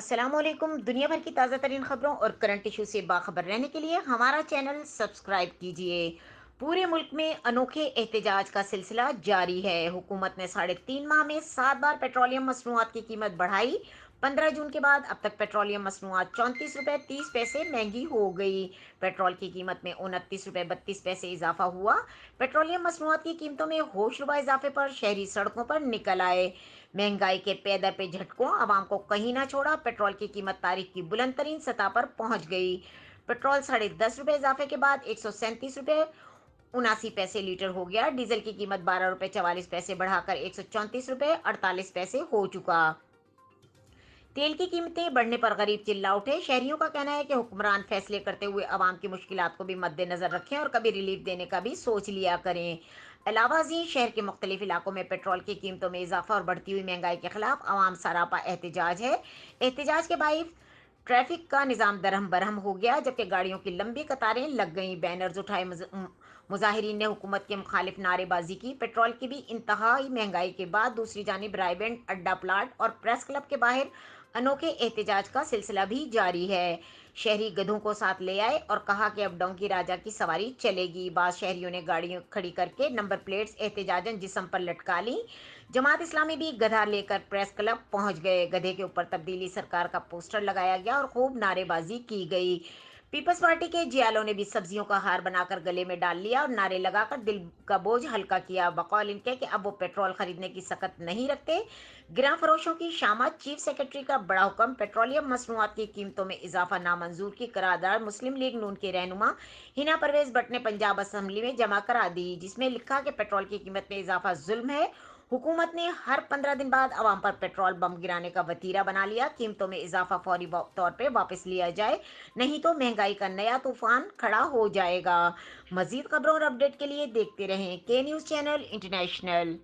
अस्सलामुअलैकुम। दुनिया भर की ताज़ा तरीन खबरों और करंट इशू से बाखबर रहने के लिए हमारा चैनल सब्सक्राइब कीजिए। पूरे मुल्क में अनोखे एहतजाज का सिलसिला जारी है। हुकूमत ने 3.5 माह में 7 बार पेट्रोलियम मसनूआत की कीमत बढ़ाई। 15 जून के बाद अब तक पेट्रोलियम मसनूआत 34 रुपये 30 पैसे महंगी हो गई। पेट्रोल की कीमत में 29 रुपये 32 पैसे इजाफा हुआ। पेट्रोलियम मसनूआत की कीमतों में होशरुबा इजाफे पर शहरी सड़कों पर निकल आए। महंगाई के पैदर पे झटकों आवाम को कहीं ना छोड़ा। पेट्रोल की कीमत तारीख की बुलंद तरीन सतह पर पहुंच गई। पेट्रोल 10.5 रुपये इजाफे के बाद 137 रुपये 79 पैसे लीटर हो गया। डीजल की कीमत 12 रुपये 44 पैसे बढ़ाकर 134 रुपये 48 पैसे हो चुका। तेल की कीमतें बढ़ने पर गरीब चिल्ला उठे। शहरियों का कहना है कि हुक्मरान फैसले करते हुए आवाम की मुश्किलात को भी मद्देनजर रखें और कभी रिलीफ देने का भी सोच लिया करें। अलावा जी शहर के मुख्तलिफ इलाकों में पेट्रोल की कीमतों में इजाफा और बढ़ती हुई महंगाई के खिलाफ आवाम सरापा एहतजाज है। एहतजाज के बाईस ट्रैफिक का निज़ाम दरहम बरहम हो गया, जबकि गाड़ियों की लंबी कतारें लग गईं। बैनर्स उठाए मुजाहिरीन ने हुकूमत के मुखालिफ नारेबाजी की। पेट्रोल की भी इंतहाई महंगाई के बाद दूसरी जानिब रायबेंड अड्डा प्लाट और प्रेस क्लब के बाहर अनोखे एहतजाज का सिलसिला भी जारी है। शहरी गधों को साथ ले आए और कहा कि अब डोंकी राजा की सवारी चलेगी। बाद शहरियों ने गाड़ियां खड़ी करके नंबर प्लेट्स एहतजाजन जिस्म पर लटका ली। जमात इस्लामी भी गधा लेकर प्रेस क्लब पहुंच गए। गधे के ऊपर तब्दीली सरकार का पोस्टर लगाया गया और खूब नारेबाजी की गई। पीपल्स पार्टी के जियालों ने भी सब्जियों का हार बनाकर गले में डाल लिया और नारे लगाकर दिल का बोझ हल्का किया। बकौल इनके कि अब वो पेट्रोल खरीदने की सकत नहीं रखते। गिरां फरोशों की शामत। चीफ सेक्रेटरी का बड़ा हुक्म। पेट्रोलियम मसनूआत की कीमतों में इजाफा नामंजूर की करारदाद मुस्लिम लीग नून के रहनुमा हिना परवेज भट्ट ने पंजाब असम्बली में जमा करा दी, जिसमें लिखा कि पेट्रोल की कीमत में इजाफा जुल्म है। हुकूमत ने हर 15 दिन बाद आवाम पर पेट्रोल बम गिराने का वतीरा बना लिया। कीमतों में इजाफा फौरी तौर पर वापस लिया जाए, नहीं तो महंगाई का नया तूफान खड़ा हो जाएगा। मजीद खबरों और अपडेट के लिए देखते रहें के न्यूज़ चैनल इंटरनेशनल।